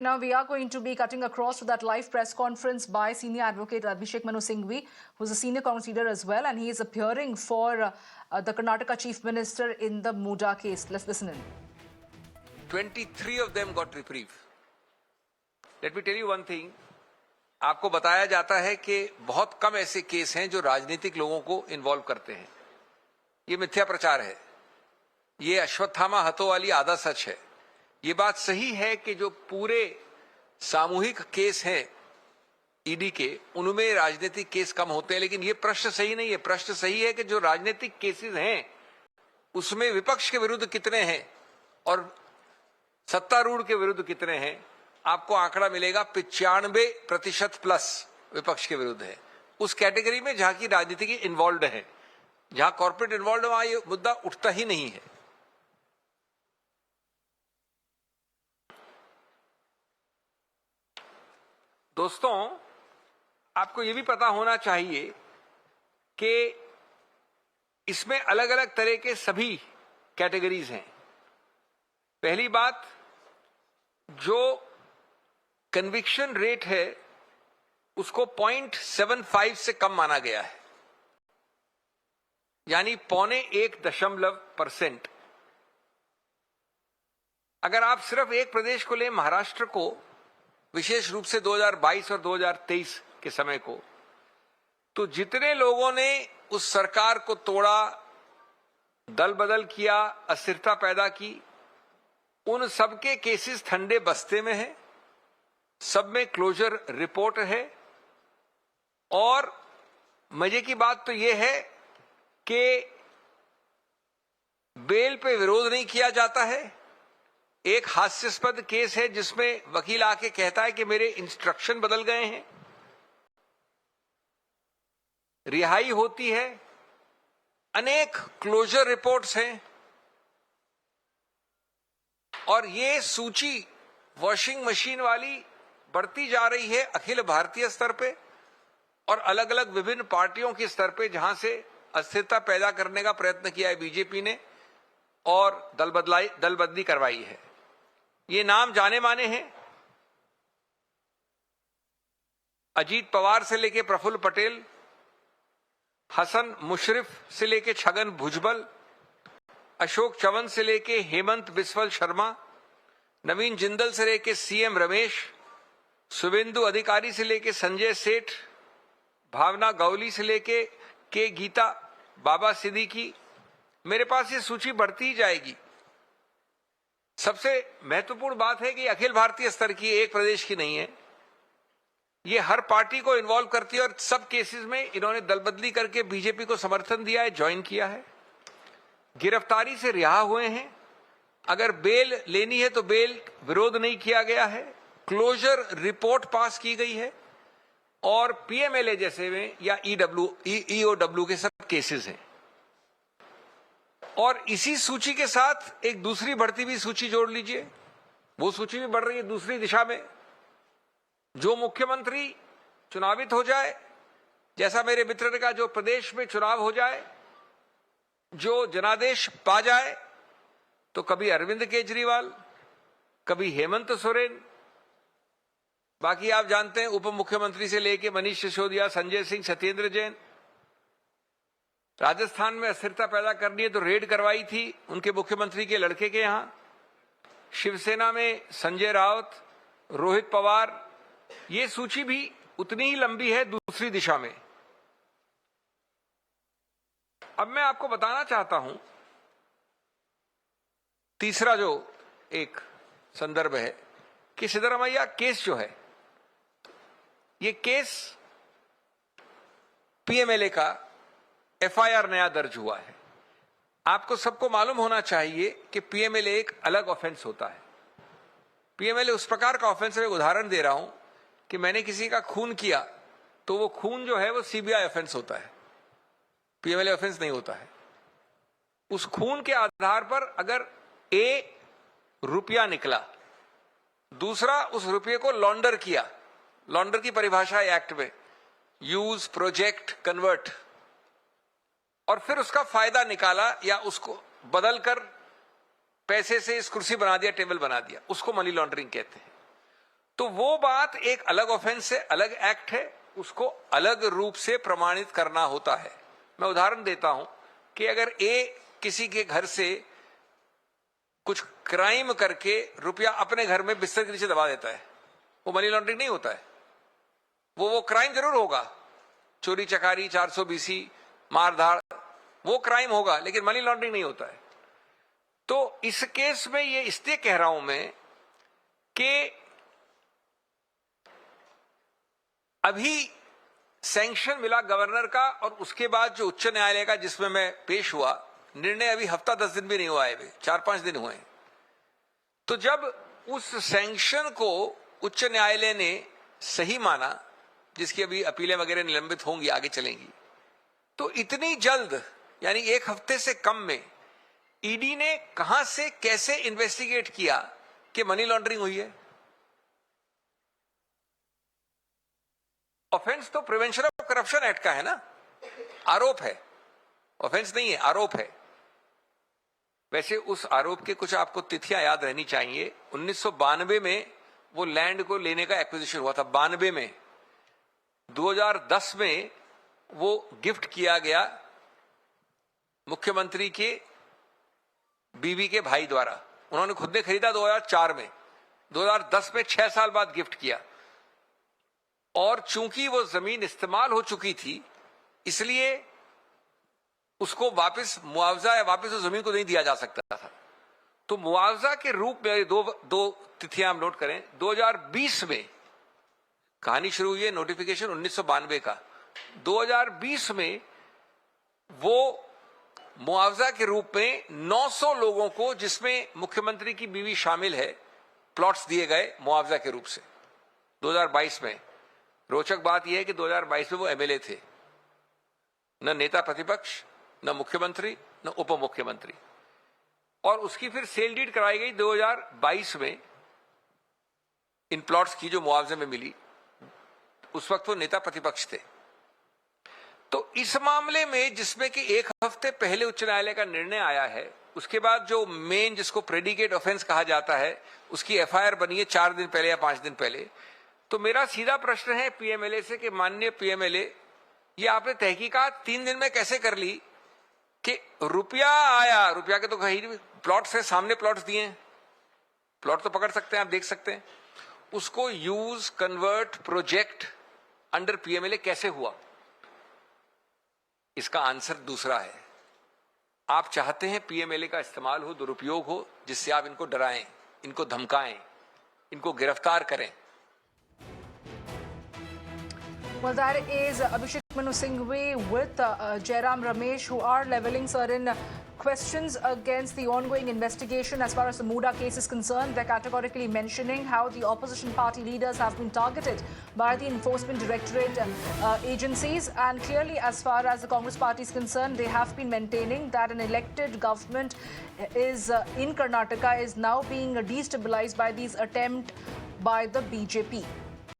Now we are going to be cutting across to that live press conference by senior advocate Abhishek Manu Singhvi, who's a senior Congress leader as well, and he is appearing for the Karnataka Chief Minister in the Muda case. Let's listen in. 23 of them got reprieve. Let me tell you one thing. आपको बताया जाता है कि बहुत कम ऐसे case हैं जो राजनीतिक लोगों को इन्वॉल्व करते हैं. ये मिथ्या प्रचार है. ये अश्वत्थामा हथो वाली आधा सच है. ये बात सही है कि जो पूरे सामूहिक केस हैं ईडी के, उनमें राजनीतिक केस कम होते हैं, लेकिन ये प्रश्न सही नहीं है. प्रश्न सही है कि जो राजनीतिक केसेस हैं उसमें विपक्ष के विरुद्ध कितने हैं और सत्तारूढ़ के विरुद्ध कितने हैं. आपको आंकड़ा मिलेगा 95% प्लस विपक्ष के विरुद्ध है. उस कैटेगरी में जहां की राजनीति की इन्वॉल्व है, जहां कॉर्पोरेट इन्वॉल्व है, वहां ये मुद्दा उठता ही नहीं है. दोस्तों, आपको यह भी पता होना चाहिए कि इसमें अलग अलग तरह के सभी कैटेगरीज हैं. पहली बात, जो कन्विक्शन रेट है उसको 0.75 से कम माना गया है, यानी 0.1%. अगर आप सिर्फ एक प्रदेश को लें, महाराष्ट्र को, विशेष रूप से 2022 और 2023 के समय को, तो जितने लोगों ने उस सरकार को तोड़ा, दल बदल किया, अस्थिरता पैदा की, उन सबके केसेस ठंडे बस्ते में है. सब में क्लोजर रिपोर्ट है. और मजे की बात तो यह है कि बेल पे विरोध नहीं किया जाता है. एक हास्यास्पद केस है जिसमें वकील आके कहता है कि मेरे इंस्ट्रक्शन बदल गए हैं. रिहाई होती है. अनेक क्लोजर रिपोर्ट्स हैं. और ये सूची वॉशिंग मशीन वाली बढ़ती जा रही है अखिल भारतीय स्तर पे और अलग अलग विभिन्न पार्टियों के स्तर पे, जहां से अस्थिरता पैदा करने का प्रयत्न किया है बीजेपी ने और दल बदली करवाई है. ये नाम जाने माने हैं. अजीत पवार से लेके प्रफुल्ल पटेल, हसन मुशर्रफ से लेके छगन भुजबल, अशोक चवन से लेके हेमंत बिस्वल शर्मा, नवीन जिंदल से लेके सीएम रमेश, शुभेंदु अधिकारी से लेके संजय सेठ, भावना गौली से लेके के गीता, बाबा सिद्दीकी. मेरे पास ये सूची बढ़ती ही जाएगी. सबसे महत्वपूर्ण बात है कि अखिल भारतीय स्तर की, एक प्रदेश की नहीं है. ये हर पार्टी को इन्वॉल्व करती है और सब केसेस में इन्होंने दल बदली करके बीजेपी को समर्थन दिया है, ज्वाइन किया है. गिरफ्तारी से रिहा हुए हैं. अगर बेल लेनी है तो बेल विरोध नहीं किया गया है. क्लोजर रिपोर्ट पास की गई है. और पीएमएलए जैसे में या ईओडब्ल्यू के सब केसेस हैं. और इसी सूची के साथ एक दूसरी बढ़ती हुई सूची जोड़ लीजिए. वो सूची भी बढ़ रही है दूसरी दिशा में. जो मुख्यमंत्री चुनावित हो जाए, जैसा मेरे मित्र ने कहा, जो प्रदेश में चुनाव हो जाए, जो जनादेश पा जाए, तो कभी अरविंद केजरीवाल, कभी हेमंत सोरेन, बाकी आप जानते हैं उप मुख्यमंत्री से लेके मनीष सिसोदिया, संजय सिंह, सत्येंद्र जैन. राजस्थान में अस्थिरता पैदा करनी है तो रेड करवाई थी उनके मुख्यमंत्री के लड़के के यहां. शिवसेना में संजय राउत, रोहित पवार. ये सूची भी उतनी ही लंबी है दूसरी दिशा में. अब मैं आपको बताना चाहता हूं, तीसरा जो एक संदर्भ है कि सिद्धरामैया केस जो है, ये केस पीएमएलए का एफआईआर नया दर्ज हुआ है. आपको सबको मालूम होना चाहिए कि पीएमएलए एक अलग ऑफेंस होता है. पीएमएलए उस प्रकार का ऑफेंस है, उदाहरण दे रहा हूं कि मैंने किसी का खून किया तो वो खून जो है वो सीबीआई ऑफेंस होता है, पीएमएलए ऑफेंस नहीं होता है. उस खून के आधार पर अगर ए रुपया निकला, दूसरा उस रुपये को लॉन्डर किया, लॉन्डर की परिभाषा है एक्ट में, यूज, प्रोजेक्ट, कन्वर्ट, और फिर उसका फायदा निकाला या उसको बदलकर पैसे से इस कुर्सी बना दिया, टेबल बना दिया, उसको मनी लॉन्ड्रिंग कहते हैं. तो वो बात एक अलग ऑफेंस है, अलग एक्ट है, उसको अलग रूप से प्रमाणित करना होता है। मैं उदाहरण देता हूं कि अगर किसी के घर से कुछ क्राइम करके रुपया अपने घर में बिस्तर के नीचे दबा देता है, वो मनी लॉन्ड्रिंग नहीं होता है। वो क्राइम जरूर होगा, चोरी चकारी, 420, मारधाड़, वो क्राइम होगा, लेकिन मनी लॉन्ड्रिंग नहीं होता है। तो इस केस में ये इसलिए कह रहा हूं मैं कि अभी सैंक्शन मिला गवर्नर का, और उसके बाद जो उच्च न्यायालय का जिसमें मैं पेश हुआ निर्णय, अभी हफ्ता 10 दिन भी नहीं हुआ है, 4-5 दिन हुए। तो जब उस सैंक्शन को उच्च न्यायालय ने सही माना, जिसकी अभी अपीलें वगैरह निलंबित होंगी, आगे चलेंगी, तो इतनी जल्द यानी 1 हफ्ते से कम में ईडी ने कहां से कैसे इन्वेस्टिगेट किया कि मनी लॉन्ड्रिंग हुई है? ऑफेंस तो प्रिवेंशन ऑफ करप्शन एक्ट का है ना, आरोप है, ऑफेंस नहीं है, आरोप है। वैसे उस आरोप के कुछ आपको तिथियां याद रहनी चाहिए। 1992 में वो लैंड को लेने का एक्विजिशन हुआ था, 92 में। 2010 में वो गिफ्ट किया गया मुख्यमंत्री के बीवी के भाई द्वारा, उन्होंने खुद ने खरीदा 2004 में, 2010 में 6 साल बाद गिफ्ट किया। और चूंकि वो जमीन इस्तेमाल हो चुकी थी, इसलिए उसको वापस मुआवजा या वापस उस जमीन को नहीं दिया जा सकता था। तो मुआवजा के रूप में दो तिथियां हम नोट करें। 2020 में कहानी शुरू हुई है, नोटिफिकेशन 1992 का। 2020 में वो मुआवजा के रूप में 900 लोगों को, जिसमें मुख्यमंत्री की बीवी शामिल है, प्लॉट्स दिए गए मुआवजा के रूप से 2022 में। रोचक बात यह है कि 2022 में वो एमएलए थे, न नेता प्रतिपक्ष, न मुख्यमंत्री, न उप मुख्यमंत्री। और उसकी फिर सेल डीड कराई गई 2022 में इन प्लॉट्स की, जो मुआवजे में मिली। उस वक्त वो नेता प्रतिपक्ष थे। तो इस मामले में, जिसमें कि 1 हफ्ते पहले उच्च न्यायालय का निर्णय आया है, उसके बाद जो मेन, जिसको प्रेडिकेट ऑफेंस कहा जाता है, उसकी एफआईआर बनी है 4 दिन पहले या 5 दिन पहले। तो मेरा सीधा प्रश्न है पीएमएलए से कि माननीय पीएमएलए, ये आपने तहकीकात 3 दिन में कैसे कर ली कि रुपया आया? रुपया के तो कहीं प्लॉट से सामने प्लॉट्स दिए हैं, प्लॉट तो पकड़ सकते हैं, आप देख सकते हैं। उसको use, convert, project under PMLA कैसे हुआ? इसका आंसर दूसरा है। आप चाहते हैं पीएमएलए का इस्तेमाल हो, दुरुपयोग हो, जिससे आप इनको डराएं, इनको धमकाएं, इनको गिरफ्तार करें। Well, that is Abhishek Manu Singhvi with Jairam Ramesh, who are levelling certain questions against the ongoing investigation as far as the Muda case is concerned. They're categorically mentioning how the opposition party leaders have been targeted by the enforcement directorate agencies. And clearly, as far as the Congress party is concerned, they have been maintaining that an elected government is in Karnataka is now being destabilized by these attempts by the BJP.